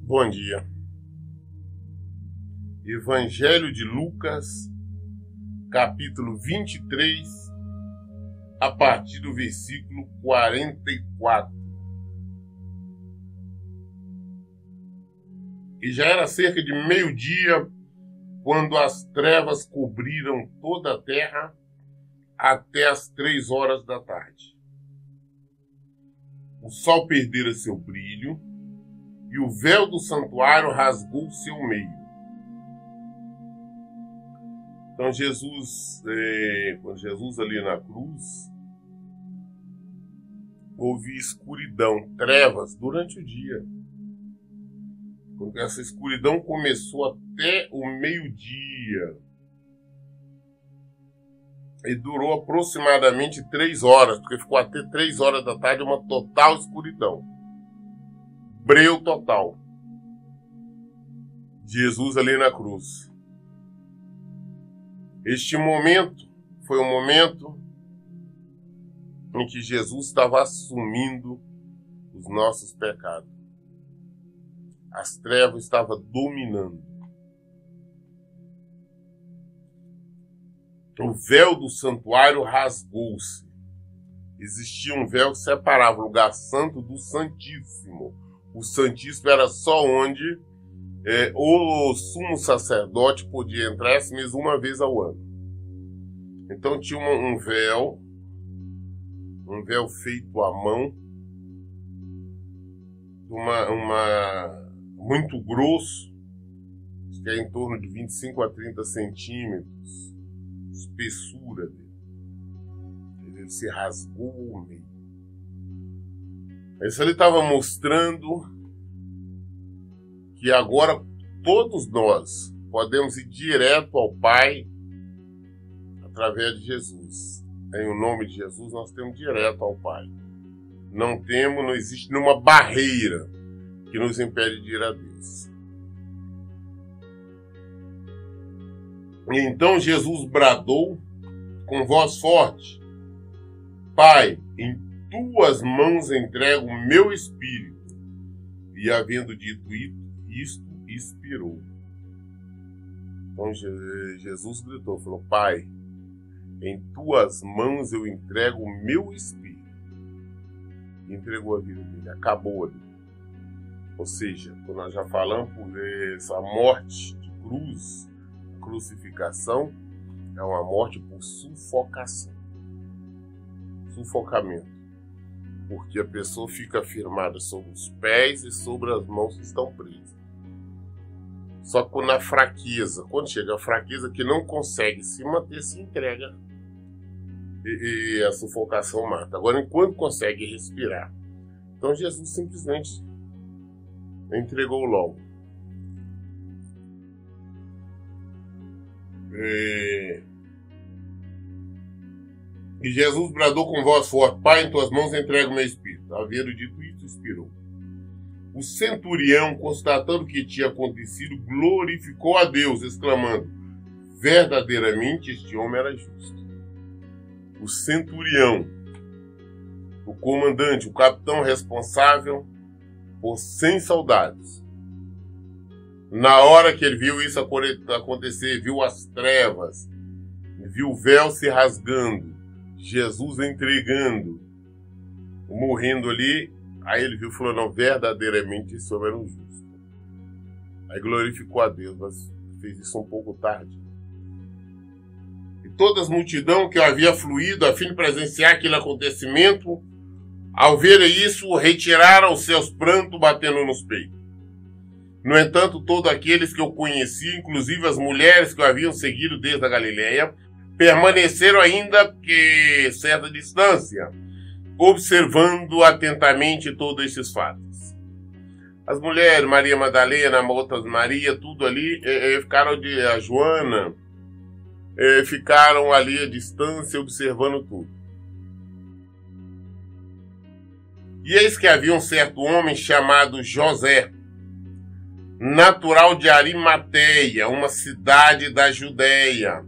Bom dia. Evangelho de Lucas, capítulo 23, a partir do versículo 44. E já era cerca de meio-dia, quando as trevas cobriram toda a terra até as 3 horas da tarde. O sol perdera seu brilho, e o véu do santuário rasgou seu meio. Então quando Jesus ali na cruz, houve escuridão, trevas durante o dia. Quando essa escuridão começou até o meio-dia, e durou aproximadamente 3 horas, porque ficou até 3 horas da tarde uma total escuridão. Breu total. Jesus ali na cruz. Este momento foi um momento em que Jesus estava assumindo os nossos pecados. As trevas estavam dominando. O véu do santuário rasgou-se. Existia um véu que separava o lugar santo do santíssimo. O santíssimo era só onde o sumo sacerdote podia entrar, esse mesmo uma vez ao ano. Então tinha um véu feito à mão, muito grosso, que é em torno de 25 a 30 centímetros, espessura dele. Ele se rasgou ao meio. Isso ele estava mostrando que agora todos nós podemos ir direto ao Pai através de Jesus. Em nome de Jesus nós temos direto ao Pai. Não existe nenhuma barreira que nos impede de ir a Deus. E então Jesus bradou com voz forte: Pai, em tuas mãos entrego o meu espírito. E havendo dito isto, expirou. Então Jesus gritou, falou: Pai, em tuas mãos eu entrego o meu espírito. E entregou a vida dele, acabou ali. Ou seja, quando nós já falamos por essa morte de cruz, a crucificação é uma morte por sufocação. Sufocamento. Porque a pessoa fica firmada sobre os pés e sobre as mãos que estão presas. Só que na fraqueza, quando chega a fraqueza que não consegue se manter, se entrega e a sufocação mata. Agora, enquanto consegue respirar, então Jesus simplesmente entregou logo. E Jesus bradou com voz forte: Pai, em tuas mãos entrego o meu espírito. Havendo dito isso, expirou. O centurião, constatando o que tinha acontecido, glorificou a Deus, exclamando: verdadeiramente este homem era justo. O centurião, o comandante, o capitão responsável por 100 soldados, na hora que ele viu isso acontecer, viu as trevas, viu o véu se rasgando, Jesus entregando, morrendo ali, aí ele viu e falou: não, verdadeiramente esse homem era um justo. Aí glorificou a Deus, mas fez isso um pouco tarde. E toda a multidão que havia fluído a fim de presenciar aquele acontecimento, ao ver isso, retiraram os seus prantos batendo nos peitos. No entanto, todos aqueles que eu conheci, inclusive as mulheres que o haviam seguido desde a Galileia, permaneceram ainda que certa distância, observando atentamente todos esses fatos. As mulheres, Maria Madalena, outras Maria, tudo ali, a Joana, ficaram ali à distância observando tudo. E eis que havia um certo homem chamado José, natural de Arimateia, uma cidade da Judéia,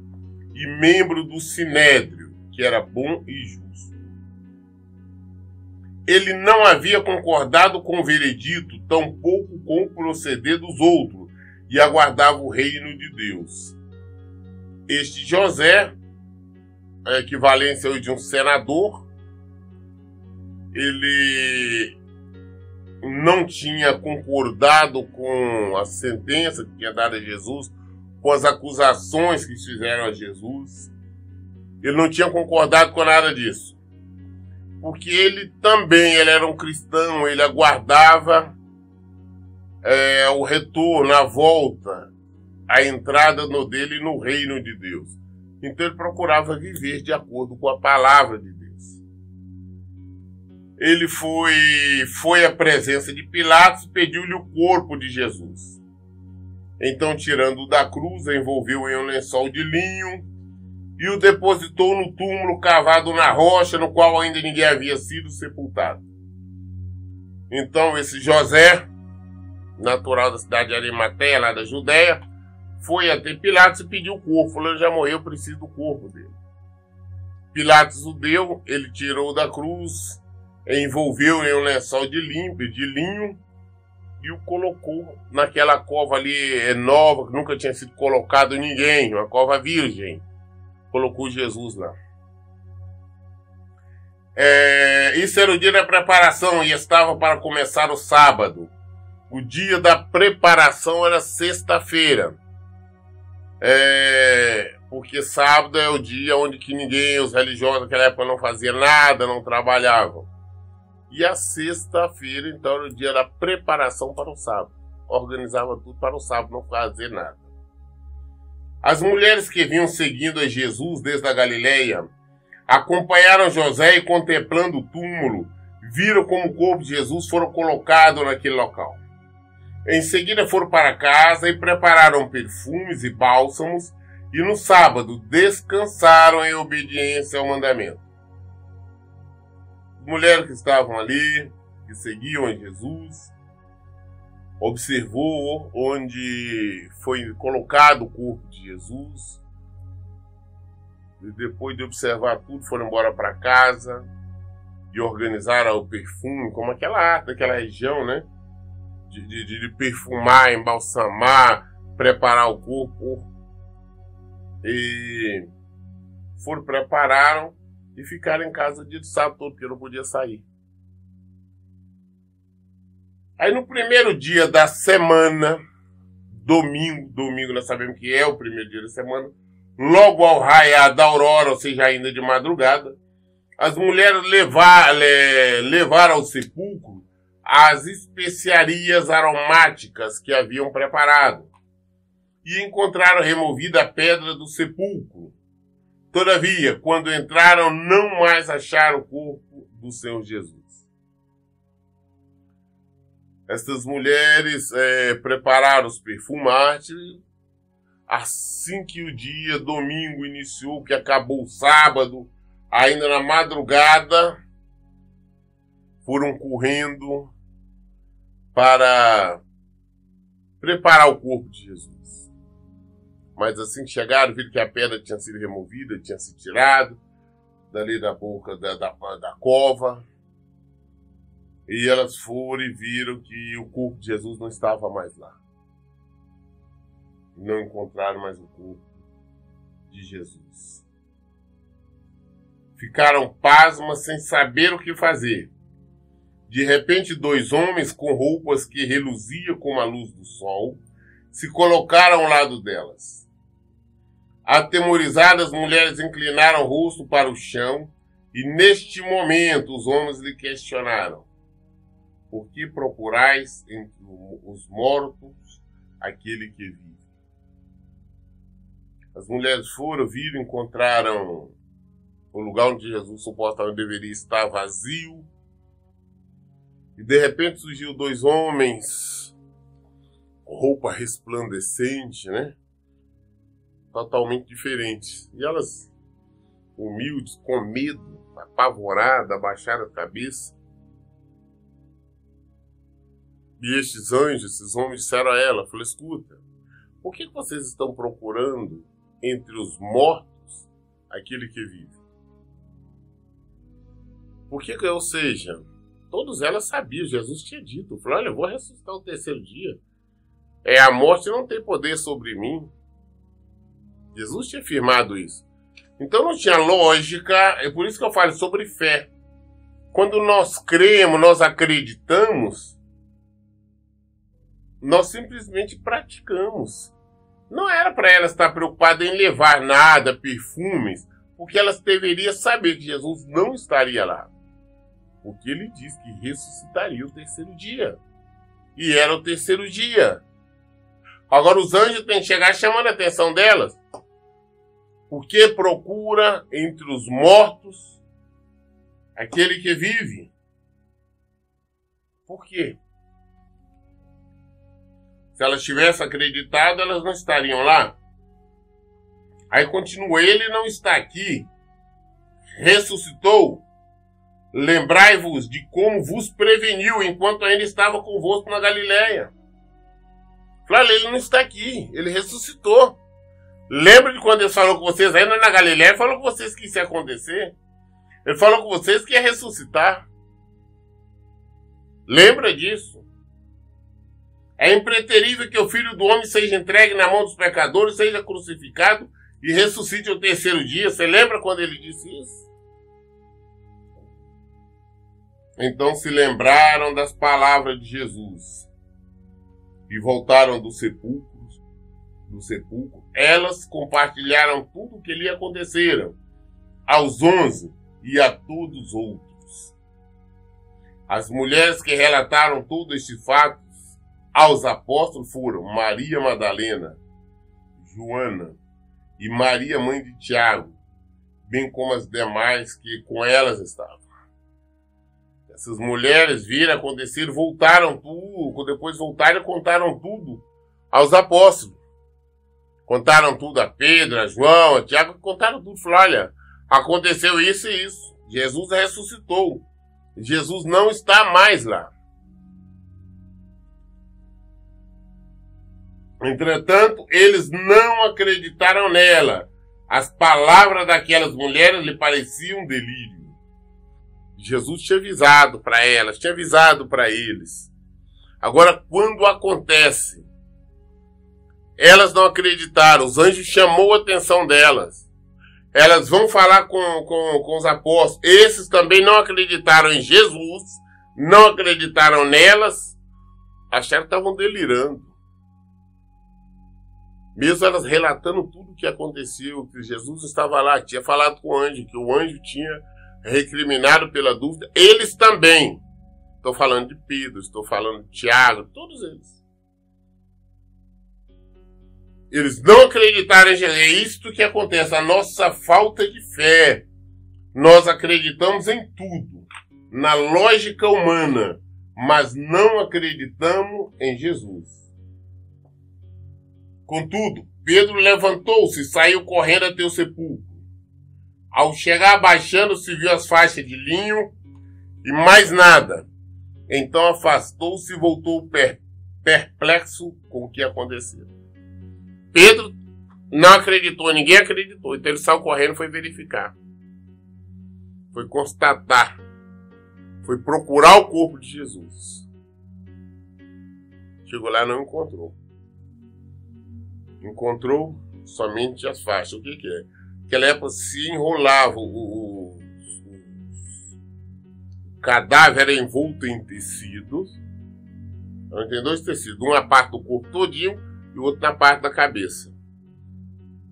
e membro do Sinédrio, que era bom e justo. ele não havia concordado com o veredito, tampouco com o proceder dos outros, e aguardava o reino de Deus. Este José, a equivalência de um senador, ele não tinha concordado com a sentença que tinha dado a Jesus, com as acusações que fizeram a Jesus. Ele não tinha concordado com nada disso. Porque ele era um cristão, ele aguardava o retorno, a volta, a entrada dele no reino de Deus. Então ele procurava viver de acordo com a palavra de Deus. Ele foi à presença de Pilatos e pediu-lhe o corpo de Jesus. Então, tirando-o da cruz, envolveu em um lençol de linho e o depositou no túmulo cavado na rocha, no qual ainda ninguém havia sido sepultado. Então, esse José, natural da cidade de Arimateia, lá da Judéia, foi até Pilatos e pediu o corpo. Falou, ele já morreu, eu preciso do corpo dele. Pilatos o deu, ele tirou da cruz, envolveu em um lençol de linho e o colocou naquela cova ali nova, que nunca tinha sido colocado ninguém, uma cova virgem. Colocou Jesus lá. Isso era o dia da preparação e estava para começar o sábado. O dia da preparação era sexta-feira. Porque sábado é o dia onde que os religiosos naquela época não faziam nada, não trabalhavam. E a sexta-feira, então, era o dia da preparação para o sábado. Organizava tudo para o sábado não fazer nada. As mulheres que vinham seguindo a Jesus desde a Galileia acompanharam José e, contemplando o túmulo, viram como o corpo de Jesus foi colocado naquele local. Em seguida foram para casa e prepararam perfumes e bálsamos e no sábado descansaram em obediência ao mandamento. As mulheres que estavam ali, que seguiam a Jesus, observou onde foi colocado o corpo de Jesus e depois de observar tudo foram embora para casa e organizaram o perfume, como aquela arte daquela região, né? De perfumar, embalsamar, preparar o corpo. E prepararam e ficaram em casa o dia do sábado todo, porque não podia sair. Aí no primeiro dia da semana, domingo nós sabemos que é o primeiro dia da semana, logo ao raiar da aurora, ou seja, ainda de madrugada, as mulheres levaram ao sepulcro as especiarias aromáticas que haviam preparado e encontraram removida a pedra do sepulcro. Todavia, quando entraram, não mais acharam o corpo do Senhor Jesus. Estas mulheres prepararam os perfumares. Assim que o dia, domingo, iniciou, que acabou o sábado, ainda na madrugada, foram correndo para preparar o corpo de Jesus. Mas assim que chegaram, viram que a pedra tinha sido removida, tinha sido tirado dali da boca da cova. E elas foram e viram que o corpo de Jesus não estava mais lá. Não encontraram mais o corpo de Jesus. Ficaram pasmas sem saber o que fazer. De repente, 2 homens com roupas que reluziam como a luz do sol se colocaram ao lado delas. Atemorizadas, as mulheres inclinaram o rosto para o chão e, neste momento, os homens lhe questionaram: por que procurais entre os mortos aquele que vive? As mulheres viram, encontraram o lugar onde Jesus supostamente deveria estar vazio. E de repente surgiu 2 homens com roupa resplandecente, né? Totalmente diferentes. E elas, humildes, com medo, apavoradas, abaixaram a cabeça. E esses anjos, esses homens, disseram a ela, falaram: escuta, por que vocês estão procurando entre os mortos aquele que vive? Ou seja, Todas elas sabiam, Jesus tinha dito. Falou, olha, eu vou ressuscitar o terceiro dia. A morte não tem poder sobre mim. Jesus tinha afirmado isso. Então não tinha lógica, é por isso que eu falo sobre fé. Quando nós cremos, nós acreditamos, nós simplesmente praticamos. Não era para elas estar preocupadas em levar nada, perfumes, porque elas deveriam saber que Jesus não estaria lá. Porque ele disse que ressuscitaria o terceiro dia. E era o terceiro dia. Agora os anjos têm que chegar chamando a atenção delas. Porque procura entre os mortos aquele que vive. Por quê? Se elas tivessem acreditado, elas não estariam lá. Aí continua, ele não está aqui, ressuscitou. Lembrai-vos de como vos preveniu enquanto ainda estava convosco na Galileia. Falei, ele não está aqui, ele ressuscitou. Lembra de quando ele falou com vocês ainda na Galileia, falou com vocês que isso ia acontecer? Ele falou com vocês que ia ressuscitar. Lembra disso? É impreterível que o Filho do Homem seja entregue na mão dos pecadores, seja crucificado e ressuscite ao terceiro dia. Você lembra quando ele disse isso? Então se lembraram das palavras de Jesus e voltaram do sepulcro. Elas compartilharam tudo o que lhe aconteceram aos 11 e a todos os outros. As mulheres que relataram todo este fato aos apóstolos foram Maria Madalena, Joana e Maria, mãe de Tiago, bem como as demais que com elas estavam. Essas mulheres viram acontecer, voltaram tudo, depois voltaram e contaram tudo aos apóstolos. Contaram tudo a Pedro, a João, a Tiago, contaram tudo. Falaram, olha, aconteceu isso e isso. Jesus ressuscitou. Jesus não está mais lá. Entretanto, eles não acreditaram nela. As palavras daquelas mulheres lhe pareciam delírio. Jesus tinha avisado para elas, tinha avisado para eles. Agora, quando acontece, elas não acreditaram, os anjos chamou a atenção delas. Elas vão falar com os apóstolos. Esses também não acreditaram em Jesus, não acreditaram nelas, acharam que estavam delirando. Mesmo elas relatando tudo o que aconteceu, que Jesus estava lá, tinha falado com o anjo, que o anjo tinha recriminado pela dúvida, eles também. Estou falando de Pedro, estou falando de Tiago, todos eles. Eles não acreditaram em Jesus. É isto que acontece, a nossa falta de fé. Nós acreditamos em tudo, na lógica humana, mas não acreditamos em Jesus. Contudo, Pedro levantou-se e saiu correndo até o sepulcro. Ao chegar abaixando-se, viu as faixas de linho e mais nada. Então afastou-se e voltou perplexo com o que aconteceu. Pedro não acreditou, ninguém acreditou. Então ele saiu correndo e foi verificar. Foi constatar. Foi procurar o corpo de Jesus. Chegou lá e não encontrou. Encontrou somente as faixas. O que é? Naquela época se enrolava, o cadáver era envolto em tecidos. Tem dois tecidos, uma parte do corpo todinho e outra na parte da cabeça.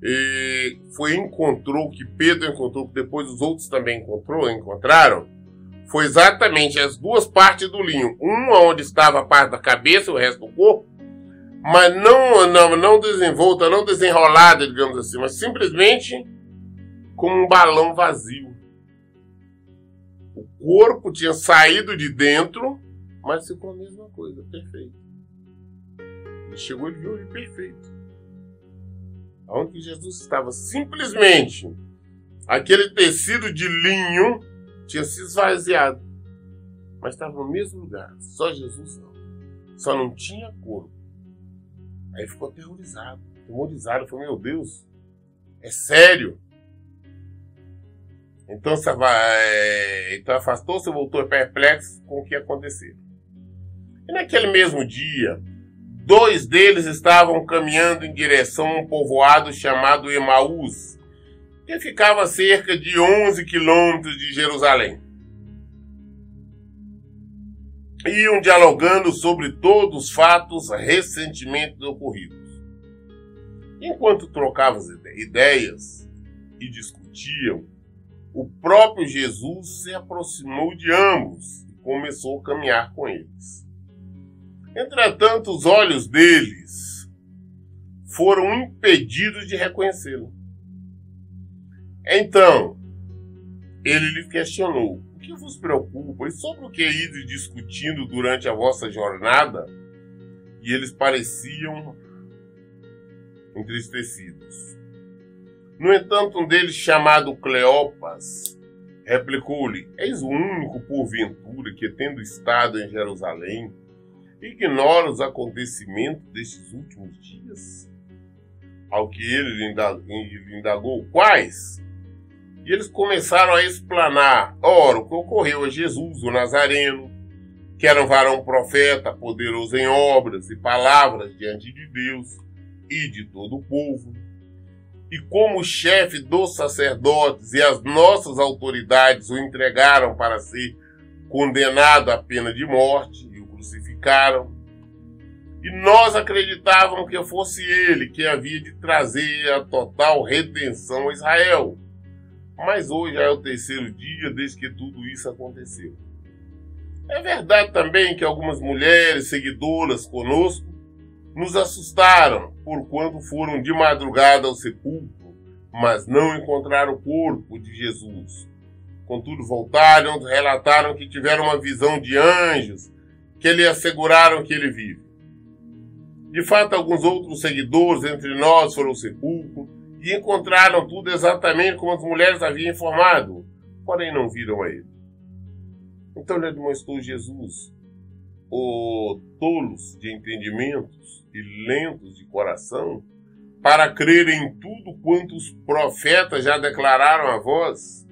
E encontrou, que Pedro encontrou, que depois os outros também encontraram, foi exatamente as duas partes do linho. Uma onde estava a parte da cabeça e o resto do corpo, mas não desenvolta, não desenrolada, digamos assim, mas simplesmente como um balão vazio. O corpo tinha saído de dentro, mas ficou a mesma coisa, perfeito. Ele chegou e viu ele perfeito. Onde Jesus estava, simplesmente aquele tecido de linho tinha se esvaziado, mas estava no mesmo lugar, só Jesus não. Só não tinha corpo. Aí ficou aterrorizado, falou, meu Deus, é sério. Então afastou-se e voltou perplexo com o que aconteceu. E naquele mesmo dia, 2 deles estavam caminhando em direção a um povoado chamado Emaús, que ficava a cerca de 11 quilômetros de Jerusalém. Iam dialogando sobre todos os fatos recentemente ocorridos. Enquanto trocavam ideias e discutiam, o próprio Jesus se aproximou de ambos e começou a caminhar com eles. Entretanto, os olhos deles foram impedidos de reconhecê-lo. Então, ele lhe questionou: o que vos preocupa e sobre o que ides discutindo durante a vossa jornada? E eles pareciam entristecidos. No entanto, um deles, chamado Cleopas, replicou-lhe: eis o único, porventura, que, tendo estado em Jerusalém, ignora os acontecimentos destes últimos dias? Ao que ele lhe indagou: quais? E eles começaram a explanar. Ora, o que ocorreu a Jesus, o Nazareno, que era um varão profeta, poderoso em obras e palavras diante de Deus e de todo o povo, e como o chefe dos sacerdotes e as nossas autoridades o entregaram para ser condenado à pena de morte e o crucificaram. E nós acreditávamos que fosse ele que havia de trazer a total redenção a Israel. Mas hoje já é o 3º dia desde que tudo isso aconteceu. É verdade também que algumas mulheres seguidoras conosco nos assustaram, porquanto foram de madrugada ao sepulcro, mas não encontraram o corpo de Jesus. Contudo, voltaram e relataram que tiveram uma visão de anjos que lhe asseguraram que ele vive. De fato, alguns outros seguidores entre nós foram ao sepulcro e encontraram tudo exatamente como as mulheres haviam informado, porém não viram a ele. Então lhe demonstrou Jesus: o tolos de entendimentos e lentos de coração, para crer em tudo quanto os profetas já declararam a vós.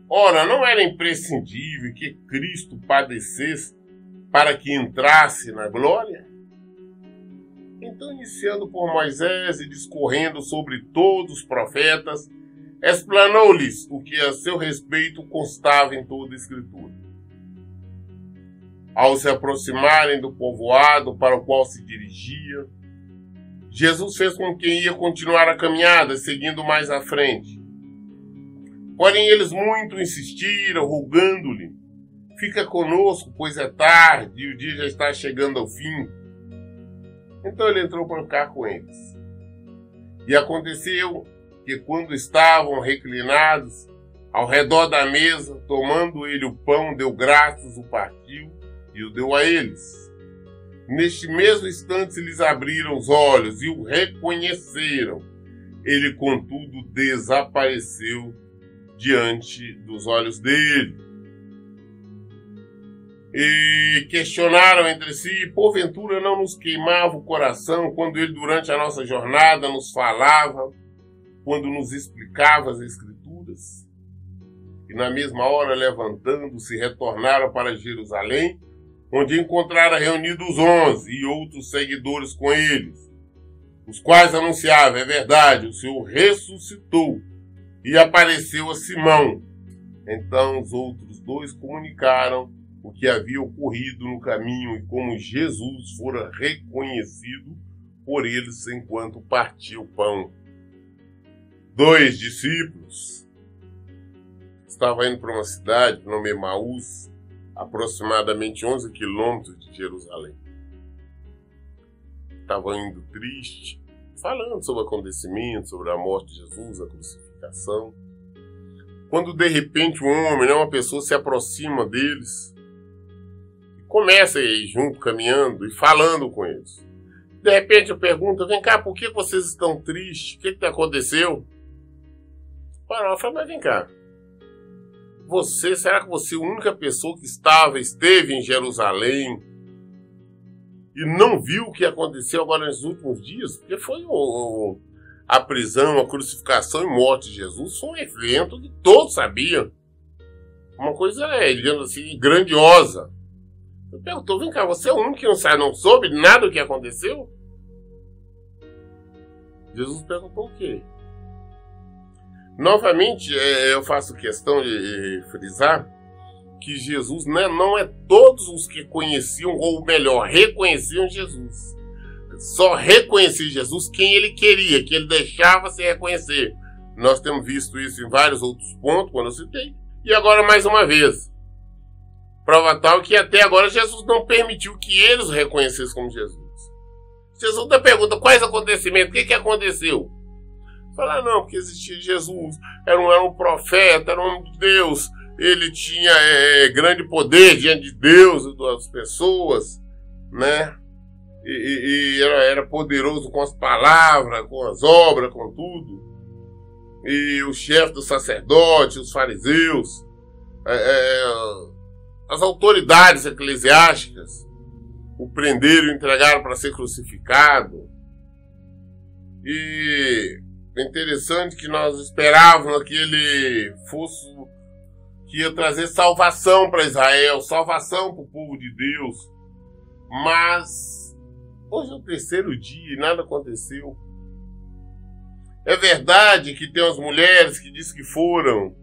Ora, não era imprescindível que Cristo padecesse para que entrasse na glória? Então, iniciando por Moisés e discorrendo sobre todos os profetas, explanou-lhes o que a seu respeito constava em toda a Escritura. Ao se aproximarem do povoado para o qual se dirigia, Jesus fez com quem ia continuar a caminhada, seguindo mais à frente. Porém, eles muito insistiram, rogando-lhe: fica conosco, pois é tarde e o dia já está chegando ao fim. Então ele entrou para ficar com eles. E aconteceu que, quando estavam reclinados ao redor da mesa, tomando ele o pão, deu graças, o partiu e o deu a eles. Neste mesmo instante lhes abriram os olhos e o reconheceram. Ele, contudo, desapareceu diante dos olhos dele. E questionaram entre si: porventura não nos queimava o coração quando ele durante a nossa jornada nos falava, quando nos explicava as Escrituras? E na mesma hora, levantando-se, retornaram para Jerusalém, onde encontraram reunidos os 11 e outros seguidores com eles, os quais anunciavam: é verdade, o Senhor ressuscitou e apareceu a Simão. Então os outros 2 comunicaram o que havia ocorrido no caminho e como Jesus fora reconhecido por eles enquanto partia o pão. 2 discípulos estavam indo para uma cidade, por nome Emaús, aproximadamente 11 quilômetros de Jerusalém. Estavam indo triste, falando sobre o acontecimento, sobre a morte de Jesus, a crucificação. Quando de repente um homem, uma pessoa, se aproxima deles, começa a ir junto, caminhando e falando com eles. De repente eu pergunto: vem cá, por que vocês estão tristes? O que aconteceu? Eu falo: mas vem cá, será que você é a única pessoa que esteve em Jerusalém e não viu o que aconteceu agora nos últimos dias? Porque foi a prisão, a crucificação e morte de Jesus foi um evento que todos sabiam. Uma coisa, digamos assim, grandiosa. Eu perguntou, vem cá, você é o único que não soube nada do que aconteceu? Jesus perguntou o quê? Novamente, eu faço questão de frisar que Jesus não é todos os que conheciam, ou melhor, reconheciam Jesus. Só reconhecia Jesus quem ele queria, que ele deixava se reconhecer. Nós temos visto isso em vários outros pontos, quando eu citei. E agora mais uma vez. Prova tal que até agora Jesus não permitiu que eles o reconhecessem como Jesus. Jesus da pergunta, quais acontecimentos? O que aconteceu? Falar, não, porque existia Jesus, era um profeta, era um homem de Deus, ele tinha grande poder diante de Deus e das pessoas, né? E era poderoso com as palavras, com as obras, com tudo. E o chefe dos sacerdotes, os fariseus, as autoridades eclesiásticas o prenderam e entregaram para ser crucificado. E é interessante que nós esperávamos que ele que ia trazer salvação para Israel, salvação para o povo de Deus. Mas hoje é o terceiro dia e nada aconteceu. É verdade que tem umas mulheres que dizem que foram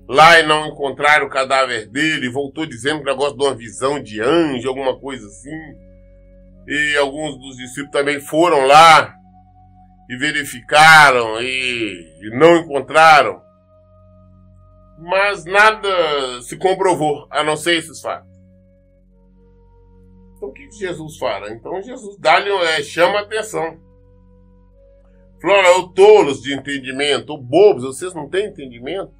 lá e não encontraram o cadáver dele, voltou dizendo que o negócio de uma visão de anjo, alguma coisa assim. E alguns dos discípulos também foram lá e verificaram e não encontraram. Mas nada se comprovou, a não ser esses fatos. Então o que Jesus fala? Então Jesus chama a atenção. Falou, tolos de entendimento, bobos, vocês não têm entendimento?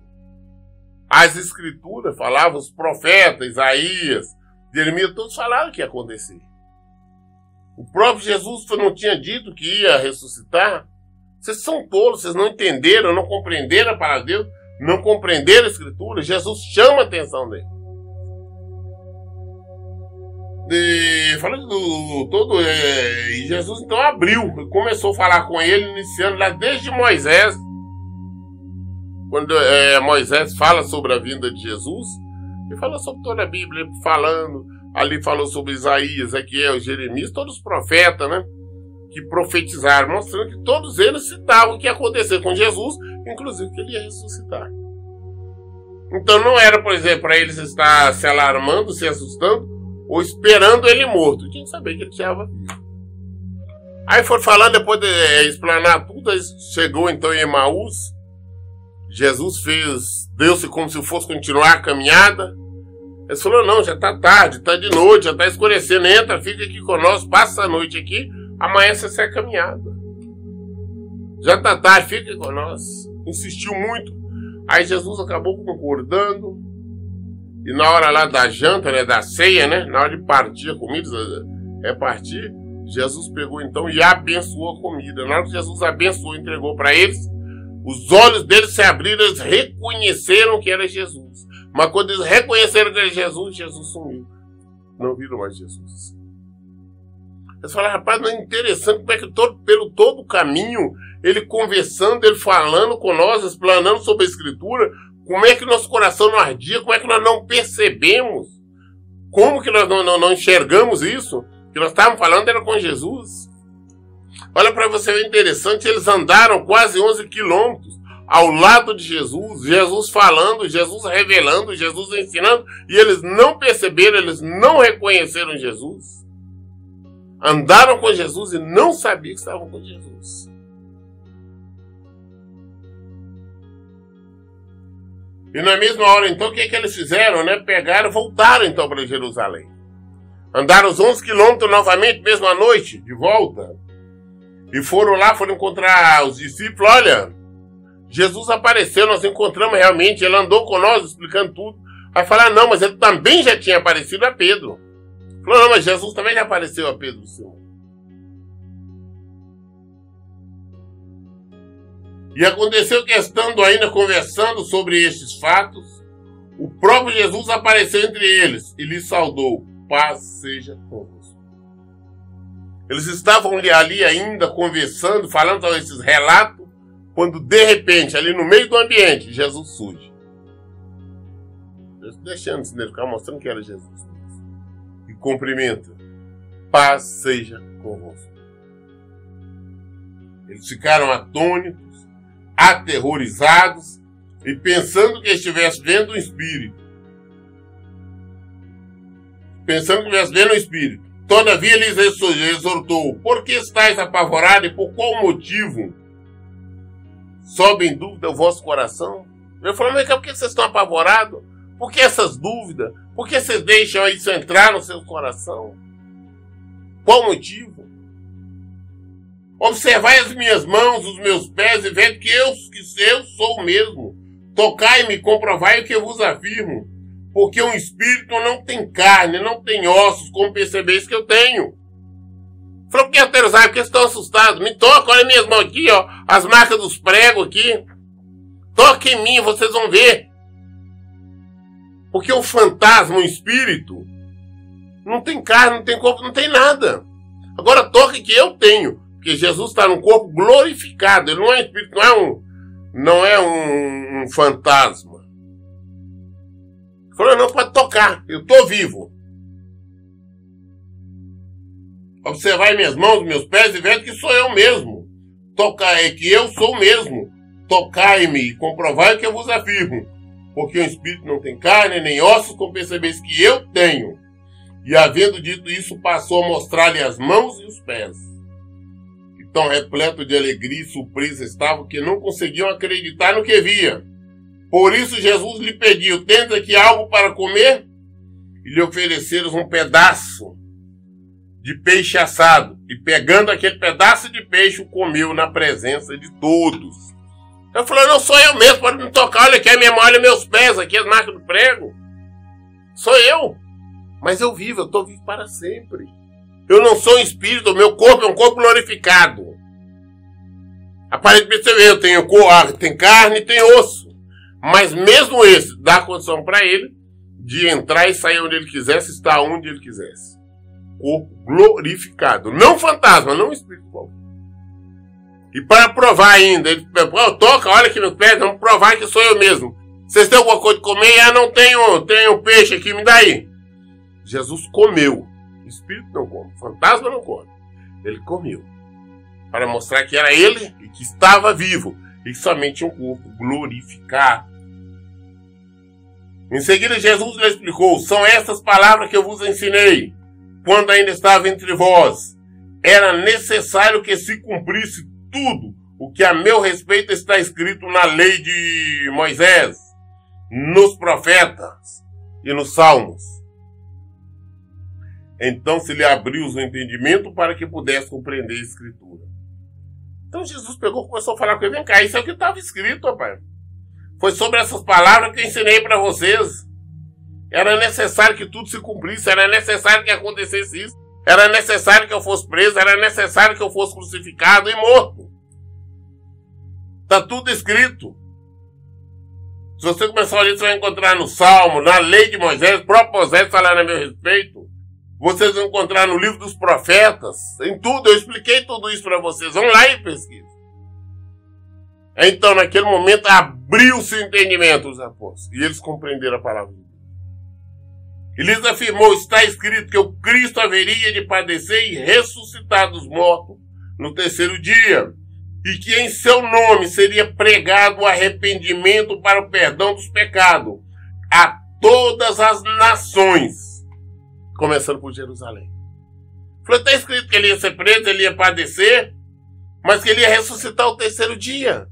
As escrituras falavam, os profetas, Isaías, Jeremias, todos falaram que ia acontecer. O próprio Jesus não tinha dito que ia ressuscitar. Vocês são tolos, vocês não entenderam, não compreenderam a palavra de Deus, não compreenderam a escritura. Jesus chama a atenção dele. Falando do todo, e Jesus então abriu, começou a falar com ele, iniciando lá desde Moisés. Quando Moisés fala sobre a vinda de Jesus, ele fala sobre toda a Bíblia, ali falou sobre Isaías, Ezequiel, Jeremias, todos os profetas, né, que profetizaram, mostrando que todos eles citavam o que ia acontecer com Jesus, inclusive que ele ia ressuscitar. Então não era, por exemplo, para eles estar se alarmando, se assustando, ou esperando ele morto. Tinha que saber que ele estava vivo. Aí foram falando, depois de explanar tudo, chegou então em Emaús. Jesus deu-se como se fosse continuar a caminhada. Eles falaram, não, já está tarde, está de noite, já está escurecendo, entra, fica aqui conosco, passa a noite aqui, amanhã você sai a caminhada. Já está tarde, fica conosco. Insistiu muito. Aí Jesus acabou concordando. E na hora lá da janta, né, da ceia, né, na hora de partir a comida, partir, Jesus pegou então e abençoou a comida. Na hora que Jesus abençoou e entregou para eles, os olhos deles se abriram, eles reconheceram que era Jesus. Mas quando eles reconheceram que era Jesus, Jesus sumiu. Não viram mais Jesus. Eles falaram, rapaz, não é interessante como é que pelo todo o caminho, ele conversando, ele falando com nós, explanando sobre a Escritura, como é que nosso coração não ardia, como é que nós não percebemos, como que nós não enxergamos isso? O que nós estávamos falando era com Jesus. Olha para você ver interessante, eles andaram quase 11 quilômetros ao lado de Jesus, Jesus falando, Jesus revelando, Jesus ensinando, e eles não perceberam, eles não reconheceram Jesus. Andaram com Jesus e não sabiam que estavam com Jesus. E na mesma hora, então, o que eles fizeram, né? Pegaram e voltaram, então, para Jerusalém. Andaram os 11 quilômetros novamente, mesmo à noite, de volta. E foram encontrar os discípulos. Olha, Jesus apareceu, nós encontramos realmente, ele andou com nós, explicando tudo. Aí falaram, não, mas ele também já tinha aparecido a Pedro. Falou, não, mas Jesus também já apareceu a Pedro, Senhor. E aconteceu que, estando ainda conversando sobre estes fatos, o próprio Jesus apareceu entre eles e lhes saudou. Paz seja convosco. Eles estavam ali ainda conversando, falando sobre esses relatos, quando de repente, ali no meio do ambiente, Jesus surge. Deixando-se nele, ficar mostrando que era Jesus. E cumprimenta. Paz seja convosco. Eles ficaram atônitos, aterrorizados e pensando que estivesse vendo um espírito. Todavia ele exortou: por que estáis apavorados e por qual motivo sobe em dúvida o vosso coração? Ele falou: mas por que vocês estão apavorados? Por que essas dúvidas? Por que vocês deixam isso entrar no seu coração? Qual motivo? Observai as minhas mãos, os meus pés, e vede que eu sou o mesmo. Tocai-me e comprovai o que eu vos afirmo. Porque um espírito não tem carne, não tem ossos, como percebeis que eu tenho. Falou: por que aterrorizar? Porque estão assustados. Me toca, olha minhas mãos aqui, ó, as marcas dos pregos aqui. Toque em mim, vocês vão ver. Porque um fantasma, um espírito, não tem carne, não tem corpo, não tem nada. Agora toque que eu tenho. Porque Jesus está num corpo glorificado. Ele não é um espírito, não é um fantasma. Ele falou: não, pode tocar, eu estou vivo. Observai minhas mãos, meus pés, e vede que sou eu mesmo. Que eu sou mesmo. Tocai-me e comprovai o que eu vos afirmo. Porque o espírito não tem carne, nem ossos, como percebeis que eu tenho. E havendo dito isso, passou a mostrar-lhe as mãos e os pés. E tão repleto de alegria e surpresa estavam que não conseguiam acreditar no que via. Por isso Jesus lhe pediu: tens aqui algo para comer? E lhe ofereceram um pedaço de peixe assado. E pegando aquele pedaço de peixe, o comeu na presença de todos. Eu falei: não sou eu mesmo, pode me tocar, olha aqui a minha mão, olha meus pés, aqui as marcas do prego. Sou eu. Mas eu estou vivo para sempre. Eu não sou um espírito, o meu corpo é um corpo glorificado. Aparentemente eu tenho tem carne e tem osso. Mas mesmo esse dá condição para ele de entrar e sair onde ele quisesse, estar onde ele quisesse. Corpo glorificado. Não fantasma, não espírito. E para provar ainda, ele toca, olha aqui meus pés, vamos provar que sou eu mesmo. Vocês têm alguma coisa de comer? Ah, não tenho peixe aqui, me dá aí. Jesus comeu. Espírito não come, fantasma não come. Ele comeu. Para mostrar que era ele e que estava vivo. E somente um corpo glorificado. Em seguida, Jesus lhe explicou: são essas palavras que eu vos ensinei, quando ainda estava entre vós. Era necessário que se cumprisse tudo o que a meu respeito está escrito na lei de Moisés, nos profetas e nos salmos. Então se lhe abriu o entendimento para que pudesse compreender a escritura. Então Jesus pegou e começou a falar com ele: vem cá, isso é o que estava escrito, rapaz. Foi sobre essas palavras que eu ensinei para vocês. Era necessário que tudo se cumprisse, era necessário que acontecesse isso. Era necessário que eu fosse preso, era necessário que eu fosse crucificado e morto. Está tudo escrito. Se você começar a ler, você vai encontrar no Salmo, na lei de Moisés, o próprio Moisés falando a meu respeito. Vocês vão encontrar no livro dos profetas, em tudo. Eu expliquei tudo isso para vocês. Vão lá e pesquisem. Então, naquele momento, abriu-se o entendimento dos apóstolos. E eles compreenderam a palavra de Deus. E lhes afirmou: está escrito que o Cristo haveria de padecer e ressuscitar dos mortos no terceiro dia. E que em seu nome seria pregado o arrependimento para o perdão dos pecados a todas as nações, começando por Jerusalém. Falou: está escrito que ele ia ser preso, ele ia padecer, mas que ele ia ressuscitar o terceiro dia.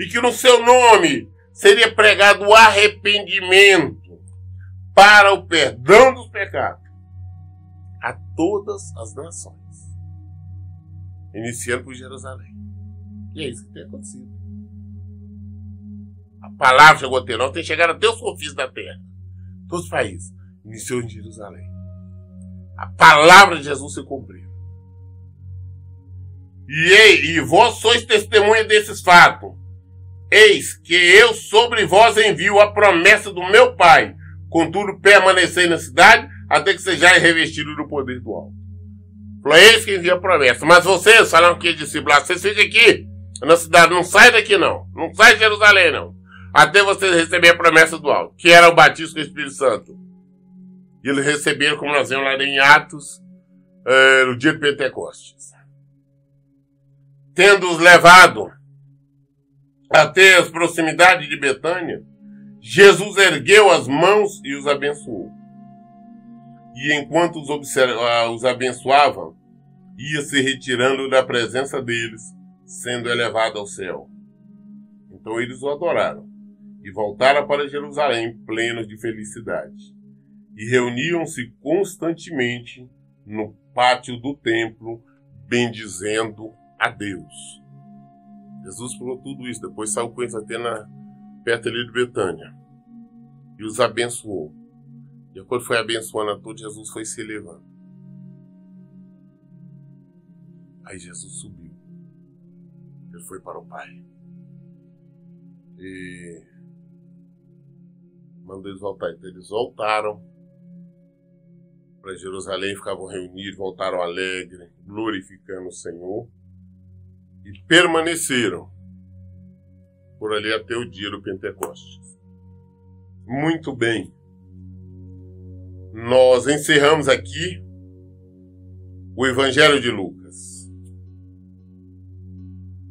E que no seu nome seria pregado o arrependimento para o perdão dos pecados a todas as nações. Iniciando por Jerusalém. E é isso que tem acontecido. A palavra chegou até nós, tem chegado até os confins da terra. Todos os países. Iniciou em Jerusalém. A palavra de Jesus se cumpriu. E vós sois testemunha desses fatos. Eis que eu sobre vós envio a promessa do meu Pai. Contudo, permanecei na cidade até que sejais revestidos do poder do alto. Falou, eles que enviam a promessa. Mas vocês, falaram que discípulos, vocês ficam aqui na cidade, não sai daqui não. Não sai de Jerusalém não. Até vocês receberem a promessa do alto, que era o batismo com o Espírito Santo. E eles receberam, como nós vemos lá em Atos, no dia de Pentecostes. Tendo-os levado até as proximidades de Betânia, Jesus ergueu as mãos e os abençoou. E enquanto os abençoava, ia se retirando da presença deles, sendo elevado ao céu. Então eles o adoraram e voltaram para Jerusalém plenos de felicidade. E reuniam-se constantemente no pátio do templo, bendizendo a Deus. Jesus falou tudo isso, depois saiu com eles até perto ali de Betânia. E os abençoou. E quando foi abençoando a todos, Jesus foi se elevando. Aí Jesus subiu. Ele foi para o Pai. E mandou eles voltar. Então eles voltaram para Jerusalém, ficavam reunidos, voltaram alegres, glorificando o Senhor. E permaneceram por ali até o dia do Pentecostes. Muito bem. Nós encerramos aqui o Evangelho de Lucas.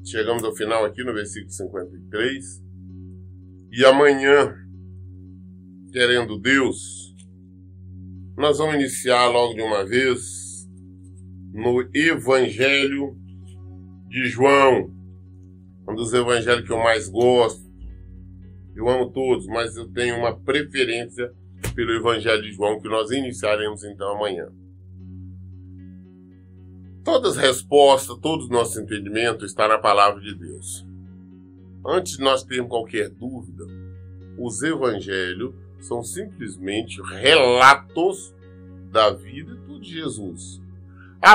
Chegamos ao final aqui no versículo 53. E amanhã, querendo Deus, nós vamos iniciar logo de uma vez no Evangelho de João. Um dos evangelhos que eu mais gosto. Eu amo todos, mas eu tenho uma preferência pelo Evangelho de João, que nós iniciaremos então amanhã. Todas as respostas, todo o nosso entendimento está na palavra de Deus. Antes de nós termos qualquer dúvida, os evangelhos são simplesmente relatos da vida de Jesus.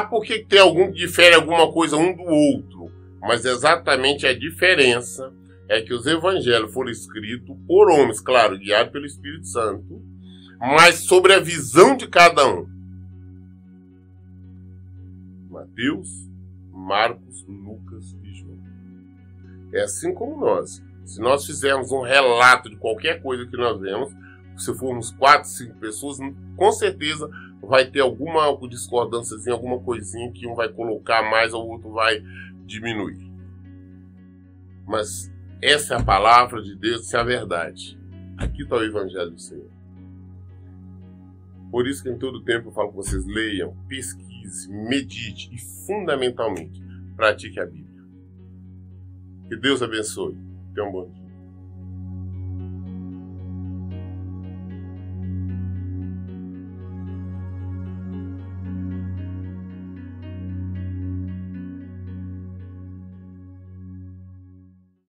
Por que tem algum que difere alguma coisa um do outro? Mas exatamente a diferença é que os evangelhos foram escritos por homens, claro, guiados pelo Espírito Santo, mas sobre a visão de cada um. Mateus, Marcos, Lucas e João. É assim como nós. Se nós fizermos um relato de qualquer coisa que nós vemos, se formos 4, 5 pessoas, com certeza vai ter alguma discordância, alguma coisinha que um vai colocar mais ou o outro vai diminuir. Mas essa é a palavra de Deus, essa é a verdade. Aqui está o Evangelho do Senhor. Por isso que em todo tempo eu falo que vocês leiam, pesquise, medite e fundamentalmente pratique a Bíblia. Que Deus abençoe. Tenha um bom dia.